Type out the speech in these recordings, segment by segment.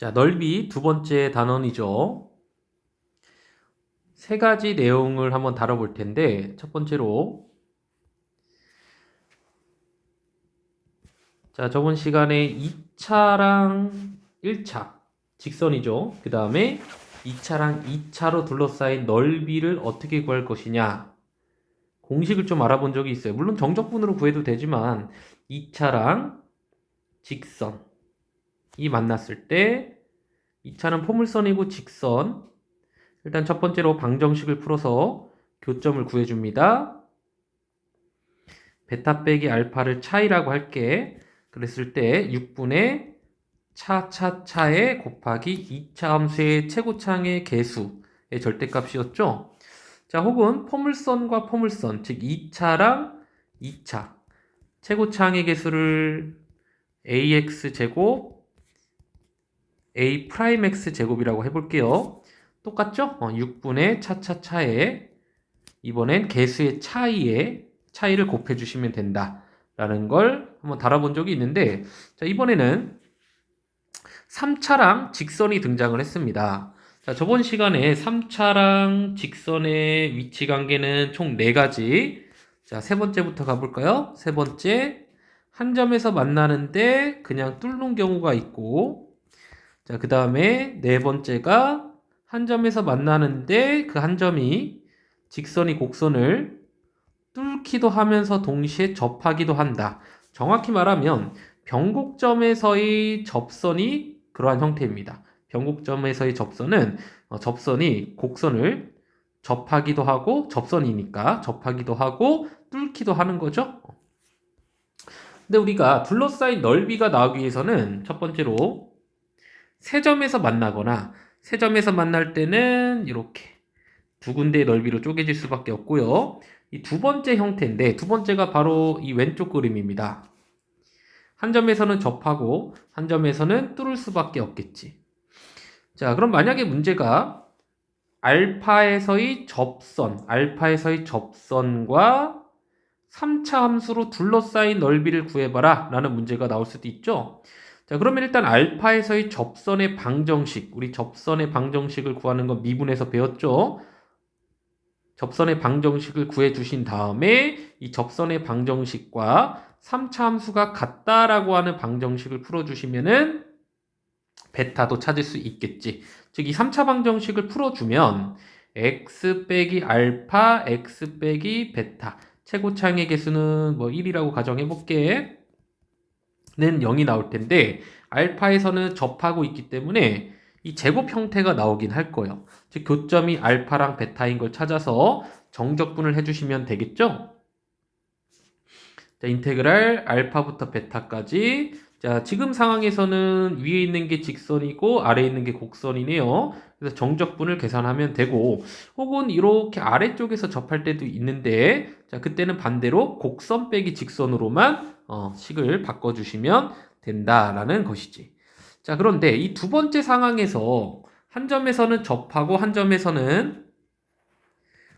자, 넓이 두 번째 단원이죠. 세 가지 내용을 한번 다뤄볼 텐데, 첫 번째로, 자, 저번 시간에 2차랑 1차, 직선이죠. 그 다음에 2차랑 2차로 둘러싸인 넓이를 어떻게 구할 것이냐. 공식을 좀 알아본 적이 있어요. 물론 정적분으로 구해도 되지만, 2차랑 직선이 만났을 때, 2차는 포물선이고 직선, 일단 첫 번째로 방정식을 풀어서 교점을 구해줍니다. 베타 빼기 알파를 차이라고 할게. 그랬을 때 6분의 차에 곱하기 2차 함수의 최고차의 개수의 절대값이었죠. 자, 혹은 포물선과 포물선, 즉 2차랑 2차 최고차의 개수를 ax제곱 a'x제곱이라고 해볼게요. 똑같죠? 6분의 차에 이번엔 개수의 차이를 곱해주시면 된다라는 걸 한번 다뤄본 적이 있는데, 자, 이번에는 3차랑 직선이 등장을 했습니다. 자, 저번 시간에 3차랑 직선의 위치 관계는 총 4가지. 자, 세 번째부터 가볼까요? 세 번째, 한 점에서 만나는데 그냥 뚫는 경우가 있고, 자, 그 다음에 네 번째가 한 점에서 만나는데 그 한 점이 직선이 곡선을 뚫기도 하면서 동시에 접하기도 한다. 정확히 말하면 변곡점에서의 접선이 그러한 형태입니다. 변곡점에서의 접선은 접선이 곡선을 접하기도 하고, 접선이니까 접하기도 하고 뚫기도 하는 거죠. 근데 우리가 둘러싸인 넓이가 나오기 위해서는 첫 번째로 세 점에서 만나거나, 세 점에서 만날 때는 이렇게 두 군데의 넓이로 쪼개질 수밖에 없고요. 이 두 번째 형태인데, 두 번째가 바로 이 왼쪽 그림입니다. 한 점에서는 접하고 한 점에서는 뚫을 수밖에 없겠지. 자, 그럼 만약에 문제가 알파에서의 접선과 3차 함수로 둘러싸인 넓이를 구해봐라 라는 문제가 나올 수도 있죠. 자, 그러면 일단 알파에서의 접선의 방정식, 우리 접선의 방정식을 구하는 건 미분에서 배웠죠. 접선의 방정식을 구해주신 다음에 이 접선의 방정식과 3차 함수가 같다라고 하는 방정식을 풀어주시면은 베타도 찾을 수 있겠지. 즉, 이 3차 방정식을 풀어주면 x 빼기 알파, x 빼기 베타 최고차의 개수는 뭐 1이라고 가정해볼게. 는 0이 나올 텐데 알파에서는 접하고 있기 때문에 이 제곱 형태가 나오긴 할 거예요. 즉 교점이 알파랑 베타인 걸 찾아서 정적분을 해주시면 되겠죠? 자, 인테그랄 알파부터 베타까지. 자, 지금 상황에서는 위에 있는 게 직선이고 아래에 있는 게 곡선이네요. 그래서 정적분을 계산하면 되고, 혹은 이렇게 아래쪽에서 접할 때도 있는데, 자, 그때는 반대로 곡선 빼기 직선으로만 식을 바꿔주시면 된다라는 것이지. 자, 그런데 이 두 번째 상황에서 한 점에서는 접하고 한 점에서는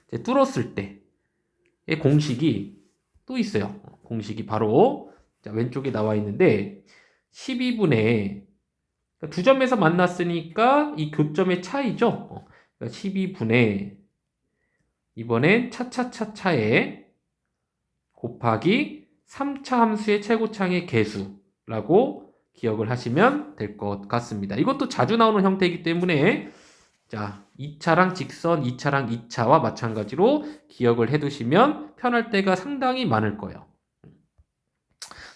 이제 뚫었을 때의 공식이 또 있어요. 공식이 바로 자, 왼쪽에 나와 있는데 12분의 두 점에서 만났으니까 이 교점의 차이죠. 그러니까 12분의 이번엔 차에 곱하기 3차 함수의 최고차의 개수라고 기억을 하시면 될 것 같습니다. 이것도 자주 나오는 형태이기 때문에 자, 2차랑 직선, 2차랑 2차와 마찬가지로 기억을 해두시면 편할 때가 상당히 많을 거예요.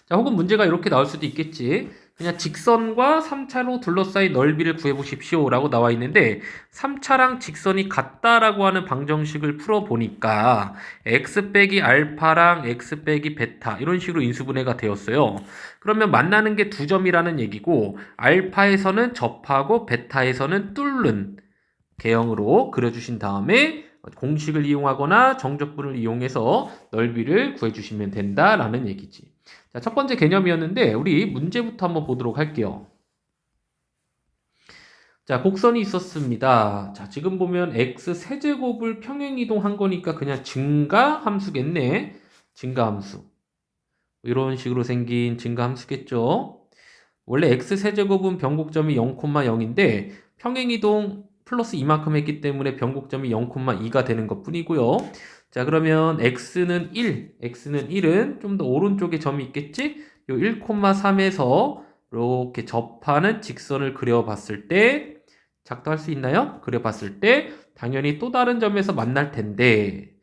자, 혹은 문제가 이렇게 나올 수도 있겠지. 그냥 직선과 3차로 둘러싸인 넓이를 구해보십시오 라고 나와 있는데 3차랑 직선이 같다라고 하는 방정식을 풀어보니까 x 빼기 알파랑 x 빼기 베타 이런 식으로 인수분해가 되었어요. 그러면 만나는 게 두 점이라는 얘기고 알파에서는 접하고 베타에서는 뚫는 개형으로 그려주신 다음에 공식을 이용하거나 정적분을 이용해서 넓이를 구해주시면 된다라는 얘기지. 자, 첫 번째 개념이었는데 우리 문제부터 한번 보도록 할게요. 자, 곡선이 있었습니다. 자, 지금 보면 x 세제곱을 평행이동한 거니까 그냥 증가함수겠네. 증가함수. 이런 식으로 생긴 증가함수겠죠. 원래 x세제곱은 변곡점이 0,0인데 평행이동 플러스 이만큼 했기 때문에 변곡점이 0,2가 되는 것 뿐이고요. 자, 그러면 x는 1은 좀 더 오른쪽에 점이 있겠지? 요 1,3에서 이렇게 접하는 직선을 그려봤을 때 작도할 수 있나요? 그려봤을 때 당연히 또 다른 점에서 만날 텐데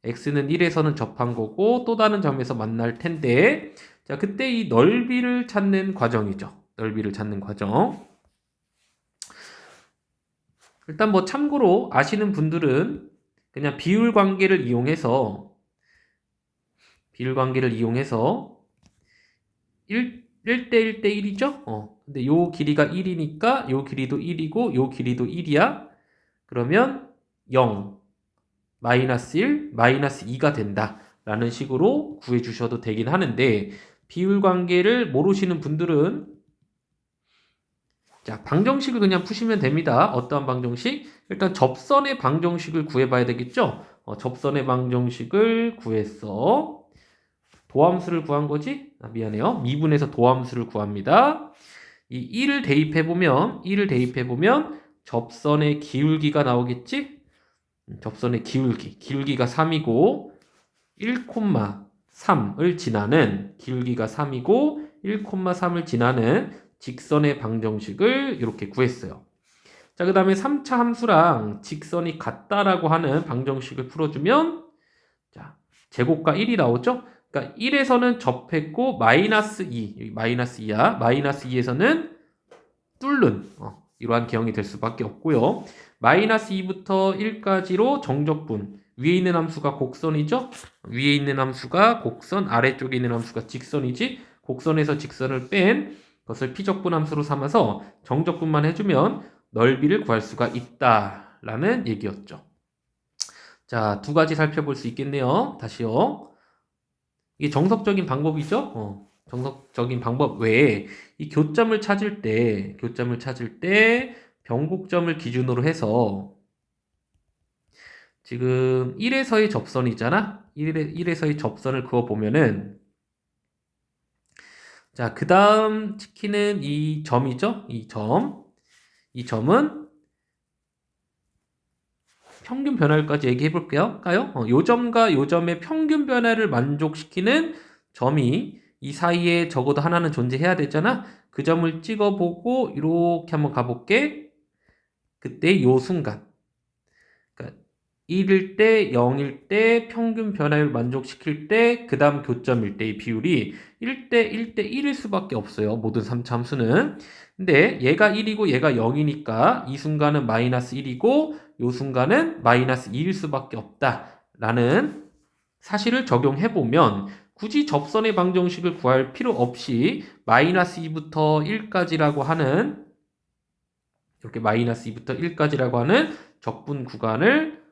x는 1에서는 접한 거고 또 다른 점에서 만날 텐데 자, 그때 이 넓이를 찾는 과정이죠. 넓이를 찾는 과정. 일단 뭐 참고로 아시는 분들은 그냥 비율 관계를 이용해서 1대 1대 1이죠? 근데 요 길이가 1이니까 요 길이도 1이고 요 길이도 1이야. 그러면 0, 마이너스 1, 마이너스 2가 된다. 라는 식으로 구해 주셔도 되긴 하는데 비율 관계를 모르시는 분들은 자, 방정식을 그냥 푸시면 됩니다. 어떠한 방정식? 일단 접선의 방정식을 구해봐야 되겠죠? 접선의 방정식을 구했어. 도함수를 구한 거지? 미안해요. 미분에서 도함수를 구합니다. 이 1을 대입해보면 접선의 기울기가 나오겠지? 접선의 기울기가 3이고 1,3을 지나는 기울기가 3이고 1,3을 지나는 직선의 방정식을 이렇게 구했어요. 자, 그 다음에 3차 함수랑 직선이 같다라고 하는 방정식을 풀어주면 자, 제곱과 1이 나오죠? 그러니까 1에서는 접했고 마이너스 2, 여기 마이너스 2야. 마이너스 2에서는 뚫는 이러한 기형이 될 수밖에 없고요. 마이너스 2부터 1까지로 정적분. 위에 있는 함수가 곡선이죠? 위에 있는 함수가 곡선, 아래쪽에 있는 함수가 직선이지? 곡선에서 직선을 뺀 것을 피적분 함수로 삼아서 정적분만 해주면 넓이를 구할 수가 있다라는 얘기였죠. 자, 두 가지 살펴볼 수 있겠네요. 다시요. 이게 정석적인 방법이죠? 정석적인 방법 외에 이 교점을 찾을 때 변곡점을 기준으로 해서 지금 1에서의 접선이잖아? 1에서의 접선을 그어보면은 자, 그 다음 찍히는 이 점이죠? 이 점은 평균 변화율까지 얘기해 볼게요. 요 점과 요 점의 평균 변화를 만족시키는 점이 이 사이에 적어도 하나는 존재해야 되잖아? 그 점을 찍어보고 이렇게 한번 가볼게. 그때 요 순간. 그러니까 1일 때, 0일 때, 평균 변화율 만족시킬 때, 그 다음 교점일 때의 비율이 1대 1대 1일 수밖에 없어요. 모든 3차 함수는. 근데 얘가 1이고 얘가 0이니까 이 순간은 마이너스 1이고 이 순간은 마이너스 2일 수밖에 없다라는 사실을 적용해보면 굳이 접선의 방정식을 구할 필요 없이 마이너스 2부터 1까지라고 하는 이렇게 마이너스 2부터 1까지라고 하는 적분 구간을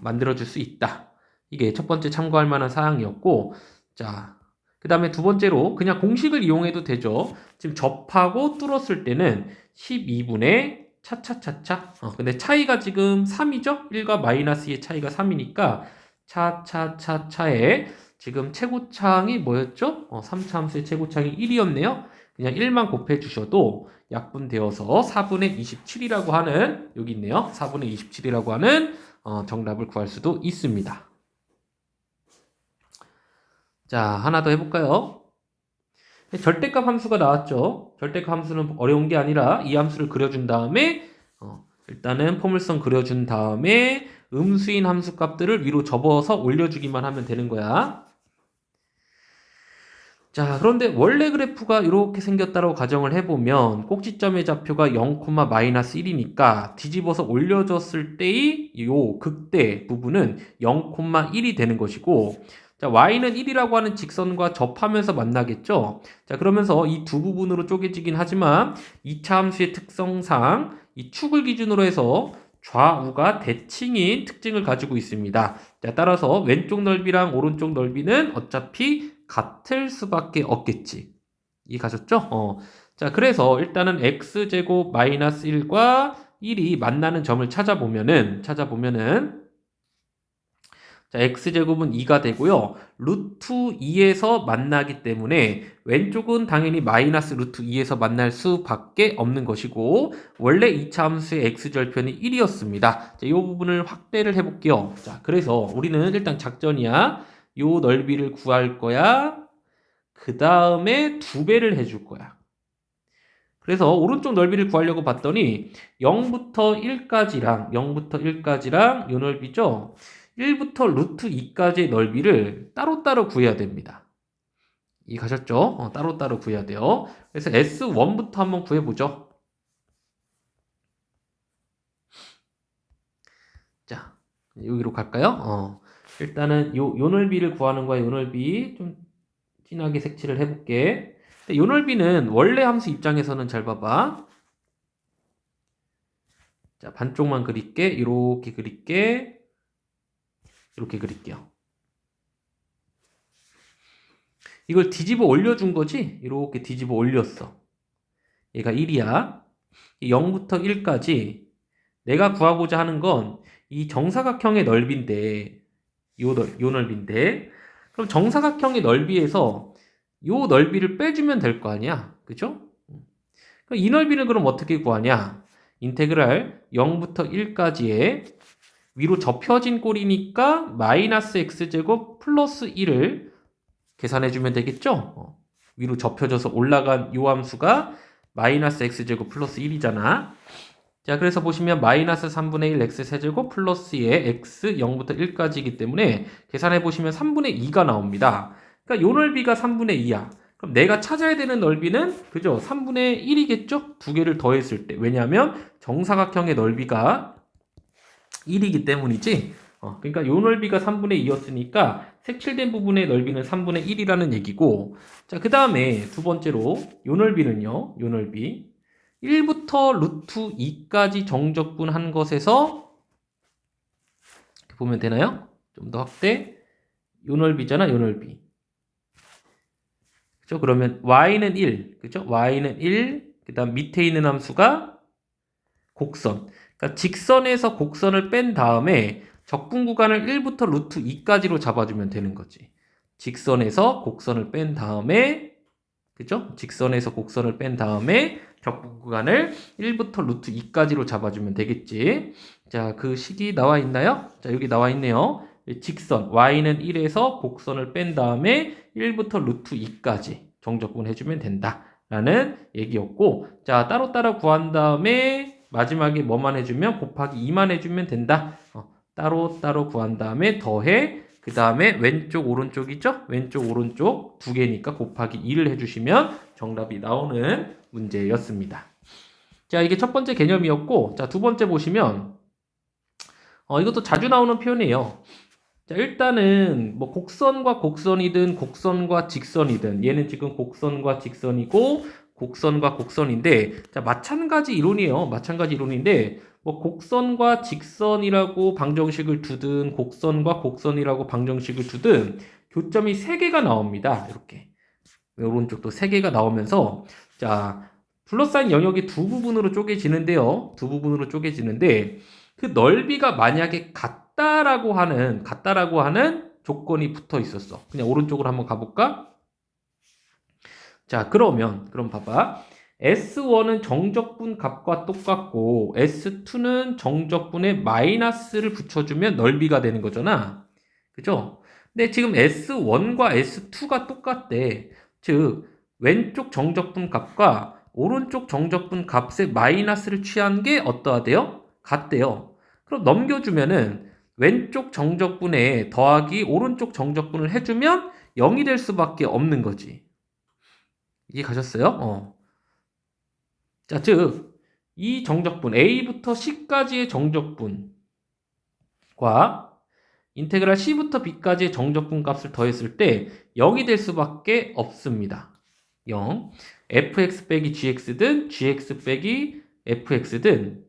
만들어줄 수 있다. 이게 첫 번째 참고할 만한 사항이었고, 자, 그 다음에 두 번째로 그냥 공식을 이용해도 되죠. 지금 접하고 뚫었을 때는 12분의 차차차차. 근데 차이가 지금 3이죠? 1과 마이너스 2의 차이가 3이니까 차차차차에 지금 최고창이 뭐였죠? 3차 함수의 최고창이 1이었네요. 그냥 1만 곱해 주셔도 약분되어서 4분의 27이라고 하는 여기 있네요. 4분의 27이라고 하는 정답을 구할 수도 있습니다. 자, 하나 더 해볼까요? 절대값 함수가 나왔죠. 절대값 함수는 어려운 게 아니라 이 함수를 그려준 다음에 일단은 포물선 그려준 다음에 음수인 함수 값들을 위로 접어서 올려주기만 하면 되는 거야. 자, 그런데 원래 그래프가 이렇게 생겼다고 가정을 해보면 꼭지점의 좌표가 0,-1이니까 뒤집어서 올려줬을 때의 요 극대 부분은 0,1이 되는 것이고 자, y는 1이라고 하는 직선과 접하면서 만나겠죠. 자, 그러면서 이 두 부분으로 쪼개지긴 하지만 2차 함수의 특성상 이 축을 기준으로 해서 좌우가 대칭인 특징을 가지고 있습니다. 자, 따라서 왼쪽 넓이랑 오른쪽 넓이는 어차피 같을 수밖에 없겠지. 이해 가셨죠? 자, 그래서 일단은 x제곱 마이너스 1과 1이 만나는 점을 찾아보면은 자, x제곱은 2가 되고요. 루트 2에서 만나기 때문에 왼쪽은 당연히 마이너스 루트 2에서 만날 수밖에 없는 것이고 원래 이차 함수의 x절편이 1이었습니다. 자, 이 부분을 확대를 해볼게요. 자, 그래서 우리는 일단 작전이야. 요 넓이를 구할 거야. 그 다음에 2배를 해줄 거야. 그래서 오른쪽 넓이를 구하려고 봤더니 0부터 1까지랑 요 넓이죠. 1부터 루트 2까지의 넓이를 따로따로 구해야 됩니다. 이해가셨죠? 따로따로 구해야 돼요. 그래서 S1부터 한번 구해보죠. 자, 여기로 갈까요? 일단은 요 넓이를 구하는 거야. 요 넓이 좀 진하게 색칠을 해볼게. 요 넓이는 원래 함수 입장에서는 잘 봐봐. 자, 반쪽만 그릴게. 이렇게 그릴게. 이렇게 그릴게요. 이걸 뒤집어 올려준 거지? 이렇게 뒤집어 올렸어. 얘가 1이야. 0부터 1까지 내가 구하고자 하는 건 이 정사각형의 넓이인데 요 넓이인데 그럼 정사각형의 넓이에서 요 넓이를 빼주면 될 거 아니야. 그죠? 그럼 이 넓이는 그럼 어떻게 구하냐? 인테그랄 0부터 1까지의 위로 접혀진 꼴이니까 마이너스 x제곱 플러스 1을 계산해주면 되겠죠? 위로 접혀져서 올라간 요 함수가 마이너스 x제곱 플러스 1이잖아. 자, 그래서 보시면 마이너스 3분의 1 x세제곱 플러스의 x 0부터 1까지이기 때문에 계산해보시면 3분의 2가 나옵니다. 그러니까 요 넓이가 3분의 2야. 그럼 내가 찾아야 되는 넓이는 그죠? 3분의 1이겠죠? 두 개를 더했을 때. 왜냐하면 정사각형의 넓이가 1이기 때문이지. 그러니까 요 넓이가 3분의 2였으니까 색칠된 부분의 넓이는 3분의 1이라는 얘기고. 자, 그 다음에 두 번째로 요 넓이는요. 요 넓이 1부터 루트 2까지 정적분한 것에서 보면 되나요? 좀 더 확대. 요 넓이잖아. 요 넓이. 그죠? 그러면 y는 1. 그죠? y는 1. 그다음 밑에 있는 함수가 곡선. 그러니까 직선에서 곡선을 뺀 다음에 적분 구간을 1부터 루트 2까지로 잡아주면 되는 거지. 직선에서 곡선을 뺀 다음에 그죠? 직선에서 곡선을 뺀 다음에 적분 구간을 1부터 루트 2까지로 잡아주면 되겠지. 자, 그 식이 나와 있나요? 자, 여기 나와 있네요. 직선 y는 1에서 곡선을 뺀 다음에 1부터 루트 2까지 정적분 해주면 된다 라는 얘기였고, 자, 따로따로 구한 다음에 마지막에 뭐만 해주면 곱하기 2만 해주면 된다. 따로따로 구한 다음에 더해 그 다음에 왼쪽 오른쪽이죠? 왼쪽 오른쪽 두 개니까 곱하기 2를 해주시면 정답이 나오는 문제였습니다. 자, 이게 첫 번째 개념이었고, 자, 두 번째 보시면 이것도 자주 나오는 표현이에요. 자, 일단은 뭐 곡선과 곡선이든 곡선과 직선이든 얘는 지금 곡선과 직선이고 곡선과 곡선인데, 자, 마찬가지 이론이에요. 마찬가지 이론인데 뭐 곡선과 직선이라고 방정식을 두든 곡선과 곡선이라고 방정식을 두든 교점이 3개가 나옵니다. 이렇게 오른쪽도 3개가 나오면서 자, 둘러싸인 영역이 두 부분으로 쪼개지는데요. 두 부분으로 쪼개지는데 그 넓이가 만약에 같다라고 하는 조건이 붙어 있었어. 그냥 오른쪽으로 한번 가볼까? 자, 그럼 봐봐. S1은 정적분 값과 똑같고 S2는 정적분에 마이너스를 붙여주면 넓이가 되는 거잖아. 그죠? 근데 지금 S1과 S2가 똑같대. 즉 왼쪽 정적분 값과 오른쪽 정적분 값에 마이너스를 취한 게 어떠하대요? 같대요. 그럼 넘겨주면은 왼쪽 정적분에 더하기 오른쪽 정적분을 해주면 0이 될 수밖에 없는 거지. 이해 가셨어요? 자, 즉, 이 정적분, A부터 C까지의 정적분과 인테그랄 C부터 B까지의 정적분 값을 더했을 때 0이 될 수밖에 없습니다. 0. fx 빼기 gx든 gx 빼기 fx든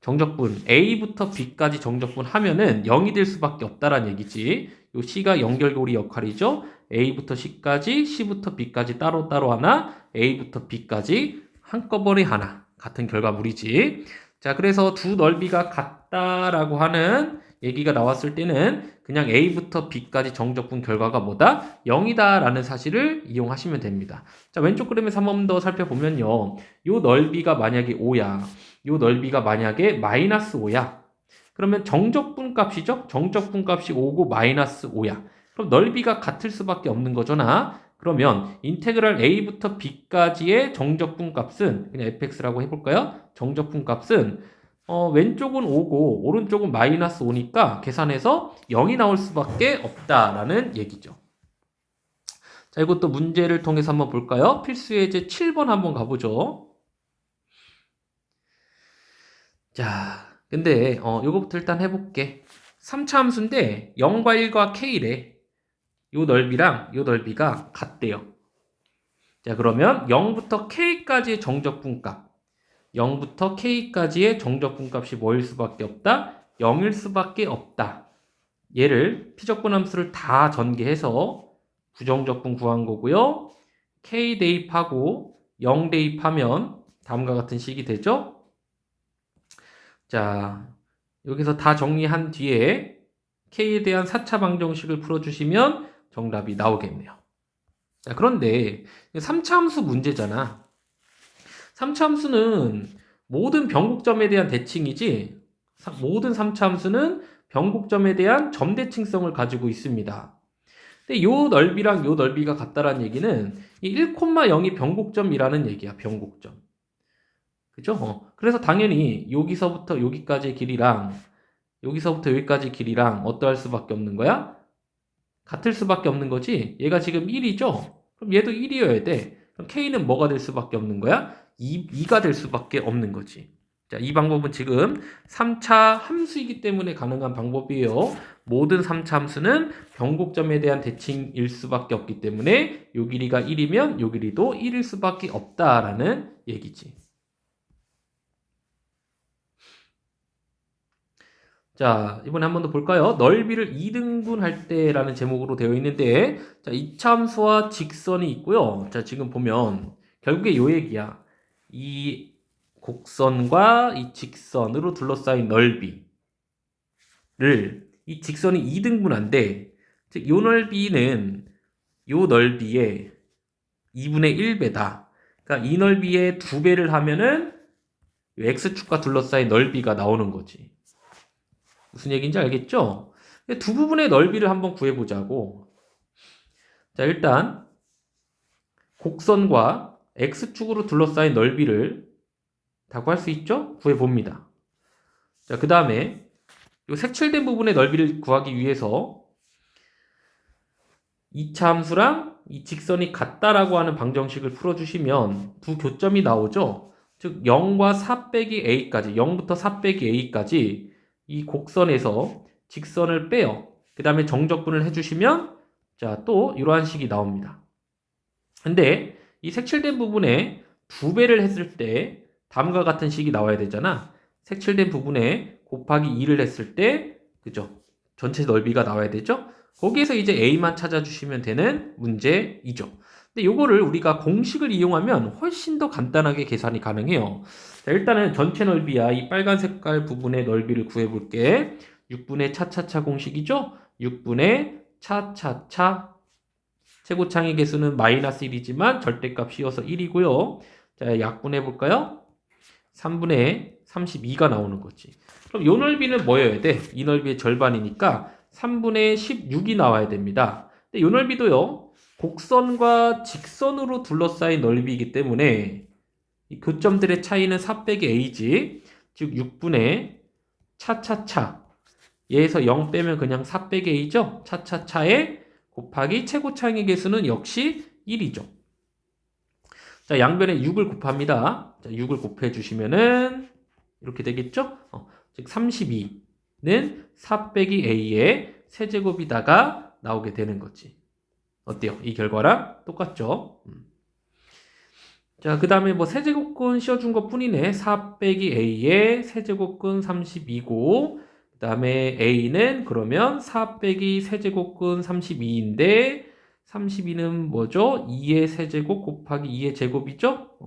정적분 A부터 B까지 정적분 하면은 0이 될 수밖에 없다라는 얘기지. 요 C가 연결고리 역할이죠. A부터 C까지, C부터 B까지 따로따로 하나, A부터 B까지 한꺼번에 하나. 같은 결과물이지. 자, 그래서 두 넓이가 같다라고 하는 얘기가 나왔을 때는 그냥 A부터 B까지 정적분 결과가 뭐다? 0이다 라는 사실을 이용하시면 됩니다. 자, 왼쪽 그림에서 한 번 더 살펴보면요. 요 넓이가 만약에 5야. 요 넓이가 만약에 마이너스 5야. 그러면 정적분 값이죠? 정적분 값이 5고 마이너스 5야. 그럼 넓이가 같을 수밖에 없는 거잖아. 그러면 인테그랄 A부터 B까지의 정적분 값은 그냥 fx라고 해볼까요? 정적분 값은 왼쪽은 5고 오른쪽은 마이너스 5니까 계산해서 0이 나올 수밖에 없다라는 얘기죠. 자, 이것도 문제를 통해서 한번 볼까요? 필수 예제 7번 한번 가보죠. 자, 근데 요거부터 일단 해볼게. 3차 함수인데 0과 1과 k래. 요 넓이랑 요 넓이가 같대요. 자, 그러면 0부터 k까지의 정적분 값. 0부터 k까지의 정적분 값이 뭐일 수밖에 없다? 0일 수밖에 없다. 얘를 피적분 함수를 다 전개해서 부정적분 구한 거고요. k 대입하고 0 대입하면 다음과 같은 식이 되죠. 자, 여기서 다 정리한 뒤에 k에 대한 4차 방정식을 풀어주시면 정답이 나오겠네요. 자, 그런데 3차 함수 문제잖아. 3차 함수는 모든 변곡점에 대한 대칭이지 모든 3차 함수는 변곡점에 대한 점대칭성을 가지고 있습니다. 근데 요 넓이랑 요 넓이가 같다라는 얘기는 이 1,0이 변곡점이라는 얘기야. 변곡점. 그죠? 그래서 당연히 여기서부터 여기까지의 길이랑 여기서부터 여기까지 길이랑 어떠할 수밖에 없는 거야? 같을 수밖에 없는 거지. 얘가 지금 1이죠? 그럼 얘도 1이어야 돼. 그럼 K는 뭐가 될 수밖에 없는 거야? 2가 될 수밖에 없는 거지. 자, 이 방법은 지금 3차 함수이기 때문에 가능한 방법이에요. 모든 3차 함수는 변곡점에 대한 대칭일 수밖에 없기 때문에 요 길이가 1이면 요 길이도 1일 수밖에 없다라는 얘기지. 자, 이번에 한 번 더 볼까요? 넓이를 2등분 할 때라는 제목으로 되어 있는데, 자, 이참수와 직선이 있고요. 자, 지금 보면 결국에 요 얘기야. 이 곡선과 이 직선으로 둘러싸인 넓이를 이 직선이 2등분한데, 즉, 요 넓이는 요 넓이의 2분의 1배다. 그러니까 이 넓이의 2배를 하면은 x축과 둘러싸인 넓이가 나오는 거지. 무슨 얘기인지 알겠죠? 두 부분의 넓이를 한번 구해보자고. 자, 일단 곡선과 x축으로 둘러싸인 넓이를 다 구할 수 있죠? 구해봅니다. 자, 그 다음에 이 색칠된 부분의 넓이를 구하기 위해서 2차 함수랑 이 직선이 같다라고 하는 방정식을 풀어주시면 두 교점이 나오죠? 즉 0과 4 빼기 a까지 0부터 4 빼기 a까지 이 곡선에서 직선을 빼요. 그 다음에 정적분을 해주시면 자, 또 이러한 식이 나옵니다. 근데 이 색칠된 부분에 2배를 했을 때 다음과 같은 식이 나와야 되잖아. 색칠된 부분에 곱하기 2를 했을 때 그죠? 전체 넓이가 나와야 되죠? 거기에서 이제 a만 찾아주시면 되는 문제이죠. 근데 요거를 우리가 공식을 이용하면 훨씬 더 간단하게 계산이 가능해요. 자, 일단은 전체 넓이야. 이 빨간 색깔 부분의 넓이를 구해볼게. 6분의 차차차 공식이죠? 6분의 차차차 최고창의 개수는 마이너스 1이지만 절대값 씌워서 1이고요. 자, 약분해볼까요? 3분의 32가 나오는 거지. 그럼 요 넓이는 뭐여야 돼? 이 넓이의 절반이니까 3분의 16이 나와야 됩니다. 근데 요 넓이도요. 곡선과 직선으로 둘러싸인 넓이이기 때문에 이 교점들의 차이는 4 빼기 a지. 즉 6분의 차차차 얘에서 0 빼면 그냥 4 빼기 a죠. 차차차에 곱하기 최고차의 개수는 역시 1이죠. 자, 양변에 6을 곱합니다. 자, 6을 곱해 주시면은 이렇게 되겠죠? 즉 32는 4 빼기 a의 세제곱이다가 나오게 되는 거지. 어때요? 이 결과랑 똑같죠? 자, 그 다음에 뭐 세제곱근 씌워준 것 뿐이네. 4 빼기 a의 세제곱근 32고, 그 다음에 a는 그러면 4 빼기 세제곱근 32인데, 32는 뭐죠? 2의 세제곱 곱하기 2의 제곱이죠?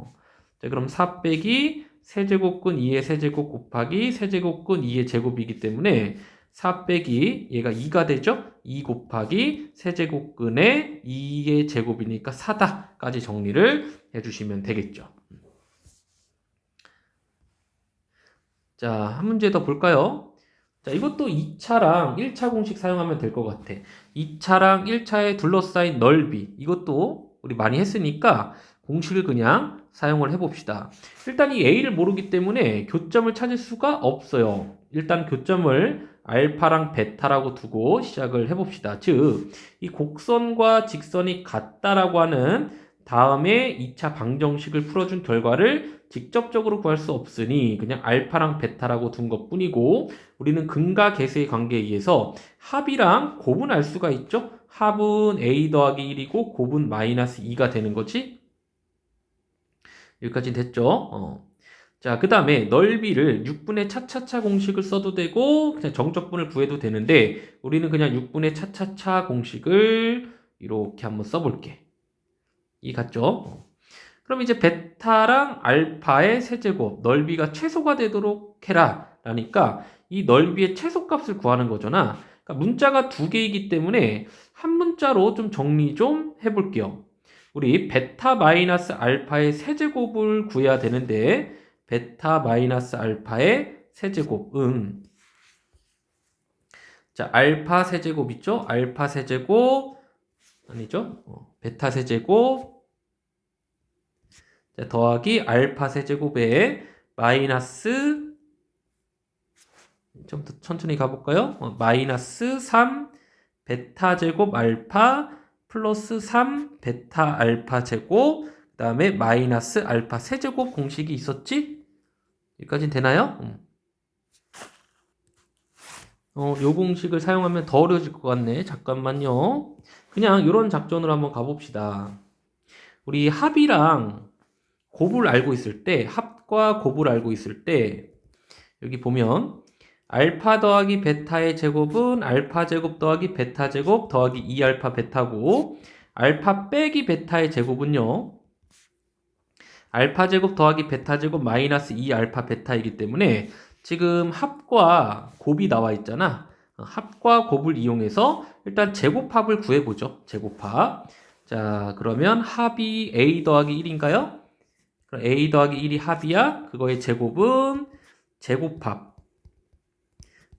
자, 그럼 4 빼기 세제곱근 2의 세제곱 곱하기 세제곱근 2의 제곱이기 때문에 4 빼기 얘가 2가 되죠? 2 곱하기 세제곱근의 2의 제곱이니까 4다까지 정리를 해주시면 되겠죠. 자, 한 문제 더 볼까요? 자, 이것도 2차랑 1차 공식 사용하면 될 것 같아. 2차랑 1차에 둘러싸인 넓이, 이것도 우리 많이 했으니까 공식을 그냥 사용을 해봅시다. 일단 이 A를 모르기 때문에 교점을 찾을 수가 없어요. 일단 교점을 알파랑 베타라고 두고 시작을 해봅시다. 즉, 이 곡선과 직선이 같다라고 하는 다음에 2차 방정식을 풀어준 결과를 직접적으로 구할 수 없으니 그냥 알파랑 베타라고 둔 것뿐이고, 우리는 근과 계수의 관계에 의해서 합이랑 곱은 알 수가 있죠. 합은 a 더하기 1이고 곱은 마이너스 2가 되는 거지. 여기까지 됐죠. 자, 그 다음에 넓이를 6분의 차차차 공식을 써도 되고 그냥 정적분을 구해도 되는데, 우리는 그냥 6분의 차차차 공식을 이렇게 한번 써볼게. 이 같죠? 그럼 이제 베타랑 알파의 세제곱 넓이가 최소가 되도록 해라 라니까 이 넓이의 최소값을 구하는 거잖아. 그러니까 문자가 두 개이기 때문에 한 문자로 좀 정리 좀 해볼게요. 우리 베타 마이너스 알파의 세제곱을 구해야 되는데, 베타 마이너스 알파의 세제곱은, 자, 알파 세제곱 있죠? 알파 세제곱 아니죠? 베타 세제곱, 자, 더하기 알파 세제곱에 마이너스, 좀 더 천천히 가볼까요? 마이너스 3 베타 제곱 알파 플러스 3 베타 알파 제곱, 그 다음에 마이너스 알파 세제곱 공식이 있었지? 여기까지는 되나요? 요 공식을 사용하면 더 어려워질 것 같네. 잠깐만요. 그냥 이런 작전으로 한번 가봅시다. 우리 합이랑 곱을 알고 있을 때, 합과 곱을 알고 있을 때, 여기 보면 알파 더하기 베타의 제곱은 알파 제곱 더하기 베타 제곱 더하기 2알파 베타고, 알파 빼기 베타의 제곱은요, 알파 제곱 더하기 베타 제곱 마이너스 2알파 베타이기 때문에 지금 합과 곱이 나와 있잖아. 합과 곱을 이용해서 일단 제곱합을 구해보죠. 제곱합. 자, 그러면 합이 a 더하기 1인가요? 그럼 a 더하기 1이 합이야. 그거의 제곱은 제곱합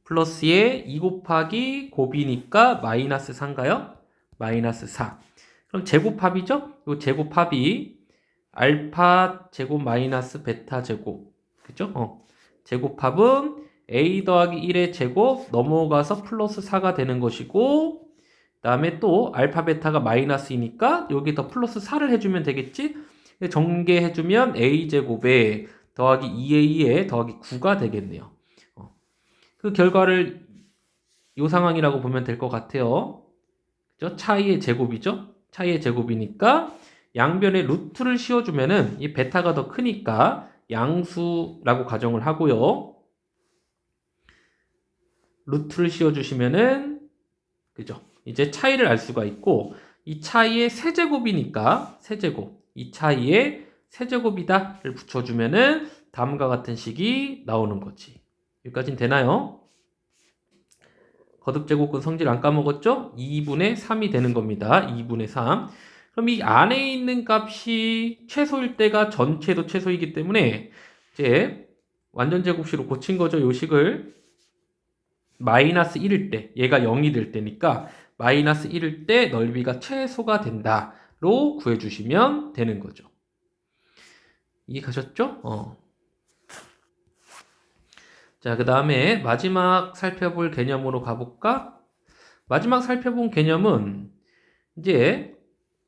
플러스에 2 곱하기 곱이니까 마이너스 4인가요? 마이너스 4. 그럼 제곱합이죠? 이 제곱합이 알파 제곱 마이너스 베타 제곱, 그죠? 제곱합은 a 더하기 1의 제곱 넘어가서 플러스 4가 되는 것이고, 그 다음에 또 알파 베타가 마이너스이니까 여기 더 플러스 4를 해주면 되겠지? 전개해주면 a 제곱에 더하기 2a에 더하기 9가 되겠네요. 그 결과를 이 상황이라고 보면 될 것 같아요. 그죠? 차이의 제곱이죠? 차이의 제곱이니까 양변에 루트를 씌워주면은 이 베타가 더 크니까 양수라고 가정을 하고요. 루트를 씌워주시면은, 그죠? 이제 차이를 알 수가 있고, 이 차이의 세제곱이니까 세제곱, 이 차이의 세제곱이다를 붙여주면은 다음과 같은 식이 나오는 거지. 여기까지는 되나요? 거듭제곱근 성질 안 까먹었죠? 2분의 3이 되는 겁니다. 2분의 3. 그럼 이 안에 있는 값이 최소일 때가 전체도 최소이기 때문에 이제 완전 제곱식으로 고친 거죠. 요 식을 마이너스 1일 때, 얘가 0이 될 때니까 마이너스 1일 때 넓이가 최소가 된다로 구해주시면 되는 거죠. 이해 가셨죠? 자, 그 다음에 마지막 살펴볼 개념으로 가볼까? 마지막 살펴본 개념은 이제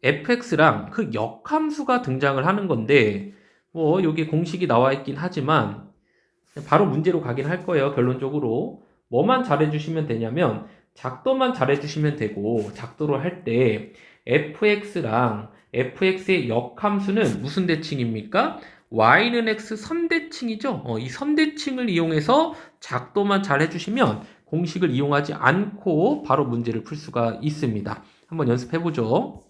fx랑 그 역함수가 등장을 하는 건데, 뭐 여기 공식이 나와 있긴 하지만 바로 문제로 가긴 할 거예요. 결론적으로 뭐만 잘해주시면 되냐면 작도만 잘해주시면 되고, 작도를 할 때 fx랑 fx의 역함수는 무슨 대칭입니까? y는 x 선대칭이죠. 이 선대칭을 이용해서 작도만 잘 해주시면 공식을 이용하지 않고 바로 문제를 풀 수가 있습니다. 한번 연습해보죠.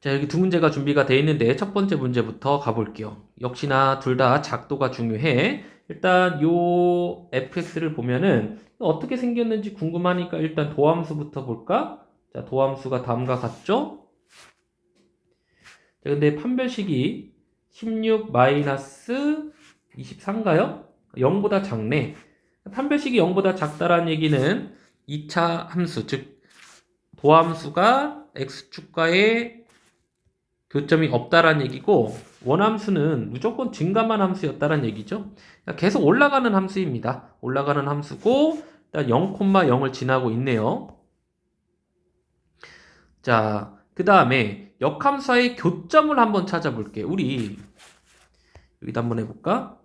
자, 여기 두 문제가 준비가 되어 있는데 첫 번째 문제부터 가볼게요. 역시나 둘 다 작도가 중요해. 일단 요 fx를 보면은 어떻게 생겼는지 궁금하니까 일단 도함수부터 볼까? 자, 도함수가 다음과 같죠? 자, 근데 판별식이 16 마이너스 24인가요? 0보다 작네. 판별식이 0보다 작다라는 얘기는 2차 함수, 즉 도함수가 x축과의 교점이 없다라는 얘기고 원함수는 무조건 증가만 함수였다라는 얘기죠. 계속 올라가는 함수입니다. 올라가는 함수고 일단 0,0을 지나고 있네요. 자, 그 다음에 역함수와의 교점을 한번 찾아볼게요. 우리 여기다 한번 해볼까?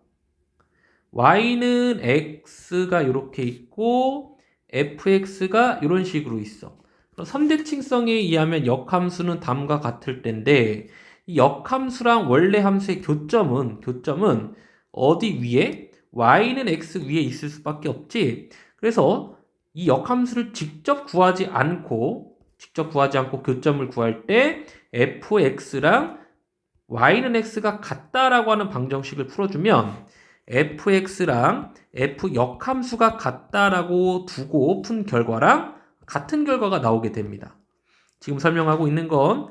y는 x가 이렇게 있고 fx가 이런 식으로 있어. 그럼 선대칭성에 의하면 역함수는 다음과 같을 텐데 이 역함수랑 원래 함수의 교점은 어디 위에? y는 x 위에 있을 수밖에 없지. 그래서 이 역함수를 직접 구하지 않고 교점을 구할 때 fx랑 y는 x가 같다라고 하는 방정식을 풀어주면 fx랑 f 역함수가 같다라고 두고 푼 결과랑 같은 결과가 나오게 됩니다. 지금 설명하고 있는 건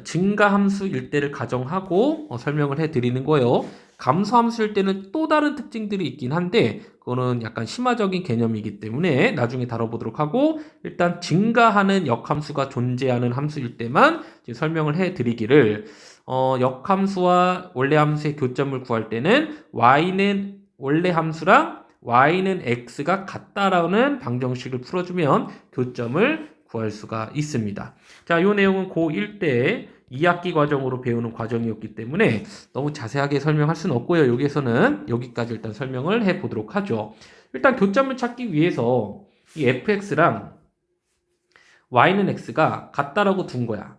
증가함수일 때를 가정하고 설명을 해드리는 거예요. 감소함수일 때는 또 다른 특징들이 있긴 한데 그거는 약간 심화적인 개념이기 때문에 나중에 다뤄보도록 하고 일단 증가하는 역함수가 존재하는 함수일 때만 지금 설명을 해드리기를 역함수와 원래 함수의 교점을 구할 때는 y는 원래 함수랑 y는 x가 같다라는 방정식을 풀어주면 교점을 구할 수가 있습니다. 자, 이 내용은 고1 때 2학기 과정으로 배우는 과정이었기 때문에 너무 자세하게 설명할 수는 없고요. 여기에서는 여기까지 일단 설명을 해보도록 하죠. 일단 교점을 찾기 위해서 이 fx랑 y는 x가 같다라고 둔 거야.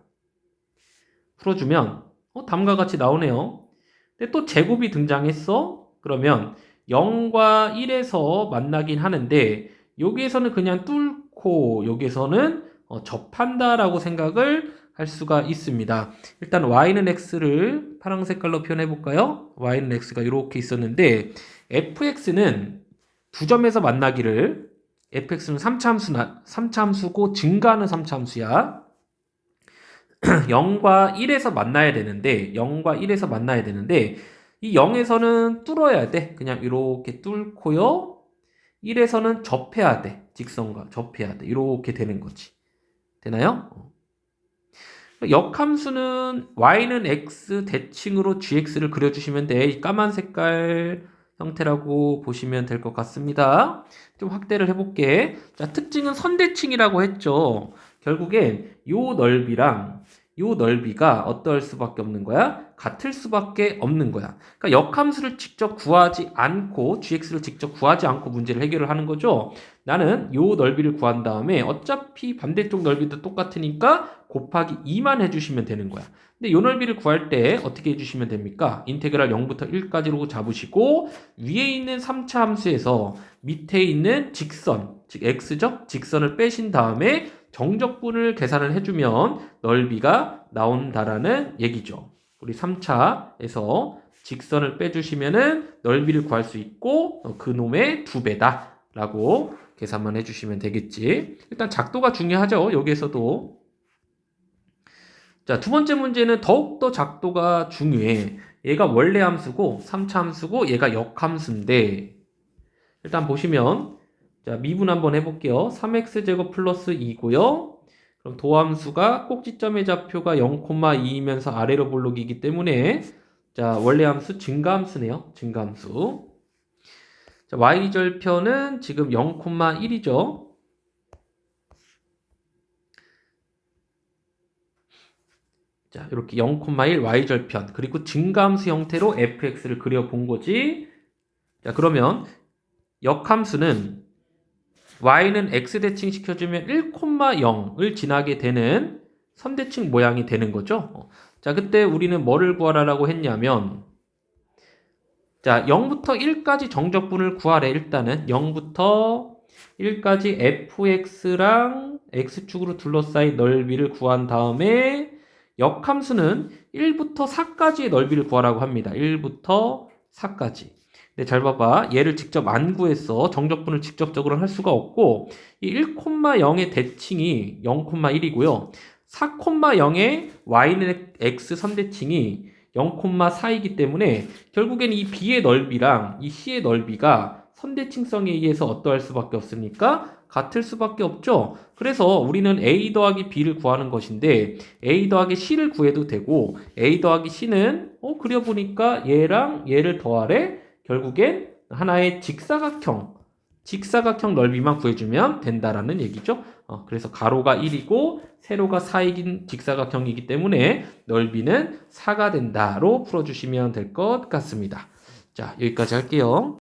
풀어주면 다음과 같이 나오네요. 근데 또 제곱이 등장했어? 그러면 0과 1에서 만나긴 하는데 여기에서는 그냥 뚫고 여기에서는 접한다라고 생각을 할 수가 있습니다. 일단 y는 x를 파란 색깔로 표현해 볼까요? y는 x가 이렇게 있었는데 fx는 두 점에서 만나기를 fx는 3차 함수고 증가하는 3차 함수야. 0과 1에서 만나야 되는데 이 0에서는 뚫어야 돼. 그냥 이렇게 뚫고요. 1에서는 접해야 돼. 직선과 접해야 돼. 이렇게 되는 거지. 되나요? 역함수는 y는 x 대칭으로 gx를 그려주시면 돼. 이 까만 색깔 형태라고 보시면 될 것 같습니다. 좀 확대를 해볼게. 자, 특징은 선대칭이라고 했죠. 결국엔 요 넓이랑 요 넓이가 어떨 수밖에 없는 거야? 같을 수밖에 없는 거야. 그러니까 역함수를 직접 구하지 않고 gx를 직접 구하지 않고 문제를 해결을 하는 거죠. 나는 요 넓이를 구한 다음에 어차피 반대쪽 넓이도 똑같으니까 곱하기 2만 해주시면 되는 거야. 근데 요 넓이를 구할 때 어떻게 해주시면 됩니까? 인테그랄 0부터 1까지로 잡으시고 위에 있는 3차 함수에서 밑에 있는 직선, 즉 x죠? 직선을 빼신 다음에 정적분을 계산을 해주면 넓이가 나온다라는 얘기죠. 우리 3차에서 직선을 빼주시면은 넓이를 구할 수 있고 그놈의 2배다 라고 계산만 해주시면 되겠지. 일단 작도가 중요하죠. 여기에서도. 자, 두 번째 문제는 더욱더 작도가 중요해. 얘가 원래 함수고 3차 함수고 얘가 역함수인데 일단 보시면 자, 미분 한번 해볼게요. 3x제곱 플러스 2고요. 그럼 도함수가 꼭지점의 좌표가 0,2이면서 아래로 볼록이기 때문에 자, 원래 함수 증가함수네요. 증가함수. 자, y절편은 지금 0,1이죠. 자, 이렇게 0,1 y절편 그리고 증가함수 형태로 fx를 그려본 거지. 자, 그러면 역함수는 y는 x 대칭 시켜주면 1,0을 지나게 되는 선대칭 모양이 되는 거죠. 자, 그때 우리는 뭐를 구하라고 했냐면 자, 0부터 1까지 정적분을 구하래. 일단은 0부터 1까지 fx랑 x축으로 둘러싸인 넓이를 구한 다음에 역함수는 1부터 4까지의 넓이를 구하라고 합니다. 1부터 4까지. 네, 잘 봐봐. 얘를 직접 안 구했어. 정적분을 직접적으로 할 수가 없고 이 1,0의 대칭이 0,1이고요. 4,0의 y는 x 3대칭이 0,4이기 때문에 결국엔 이 b의 넓이랑 이 c의 넓이가 선대칭성에 의해서 어떠할 수밖에 없습니까? 같을 수밖에 없죠. 그래서 우리는 a 더하기 b를 구하는 것인데 a 더하기 c를 구해도 되고 a 더하기 c는 그려보니까 얘랑 얘를 더하래 결국엔 하나의 직사각형 넓이만 구해주면 된다라는 얘기죠. 그래서 가로가 1이고 세로가 4이긴 직사각형이기 때문에 넓이는 4가 된다로 풀어주시면 될 것 같습니다. 자, 여기까지 할게요.